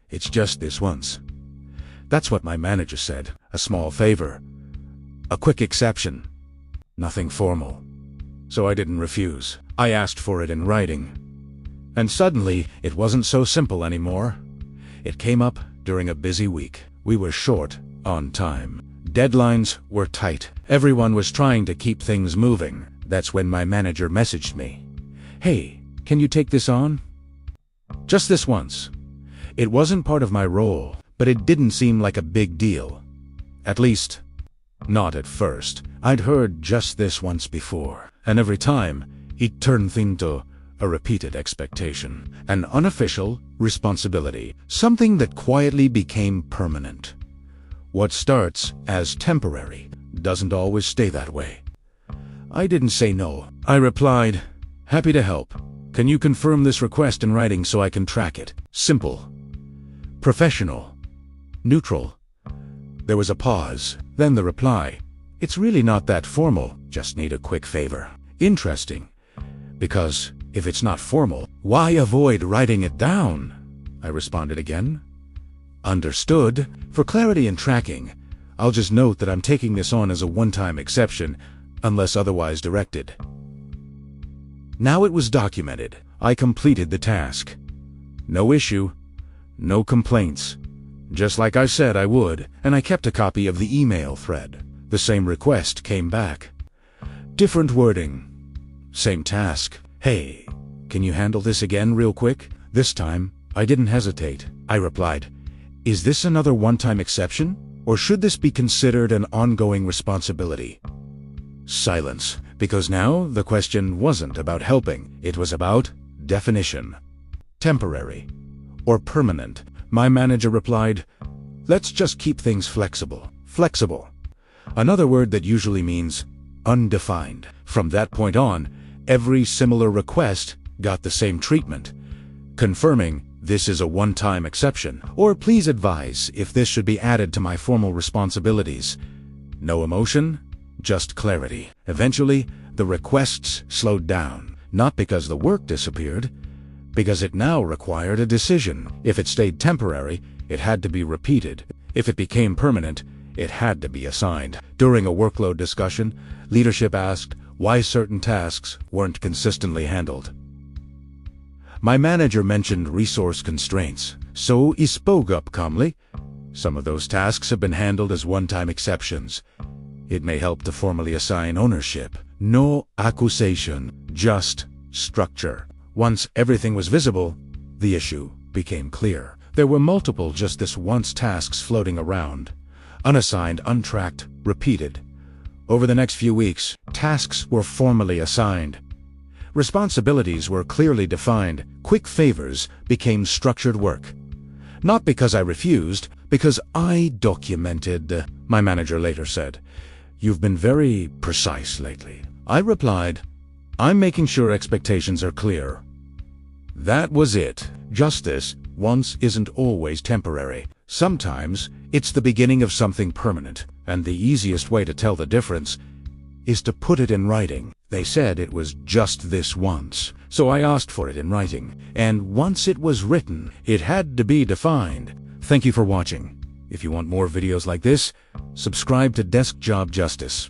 It's just this once. That's what my manager said. A small favor. A quick exception. Nothing formal. So I didn't refuse. I asked for it in writing. And suddenly, it wasn't so simple anymore. It came up during a busy week. We were short on time. Deadlines were tight. Everyone was trying to keep things moving. That's when my manager messaged me. "Hey, can you take this on?" Just this once. It wasn't part of my role, but it didn't seem like a big deal. At least, not at first. I'd heard just this once before, and every time, it turned into a repeated expectation, an unofficial responsibility, something that quietly became permanent. What starts as temporary doesn't always stay that way. I didn't say no. I replied, "Happy to help. Can you confirm this request in writing so I can track it?" Simple. Professional. Neutral. There was a pause, then the reply. "It's really not that formal, just need a quick favor." Interesting. Because if it's not formal, why avoid writing it down? I responded again. Understood. For clarity and tracking, I'll just note that I'm taking this on as a one-time exception, unless otherwise directed. Now it was documented. I completed the task. No issue. No complaints. Just like I said I would, and I kept a copy of the email thread. The same request came back. Different wording. Same task. "Hey, can you handle this again real quick?" This time, I didn't hesitate. I replied, "Is this another one-time exception? Or should this be considered an ongoing responsibility?" Silence, because now the question wasn't about helping, it was about definition. Temporary or permanent. My manager replied, "Let's just keep things flexible." Flexible. Another word that usually means undefined. From that point on, every similar request got the same treatment, confirming this is a one-time exception, or please advise if this should be added to my formal responsibilities. No emotion, just clarity. Eventually, the requests slowed down, not because the work disappeared, because it now required a decision. If it stayed temporary, it had to be repeated. If it became permanent, it had to be assigned. During a workload discussion, leadership asked why certain tasks weren't consistently handled. My manager mentioned resource constraints, so he spoke up calmly. "Some of those tasks have been handled as one-time exceptions. It may help to formally assign ownership." No accusation, just structure. Once everything was visible, the issue became clear. There were multiple just this once tasks floating around. Unassigned, untracked, repeated. Over the next few weeks, tasks were formally assigned. Responsibilities were clearly defined. Quick favors became structured work. Not because I refused, because I documented, my manager later said. "You've been very precise lately." I replied, "I'm making sure expectations are clear." That was it. Justice once isn't always temporary. Sometimes it's the beginning of something permanent, and the easiest way to tell the difference is to put it in writing. They said it was just this once, so I asked for it in writing, and once it was written, it had to be defined. Thank you for watching. If you want more videos like this, subscribe to Desk Job Justice.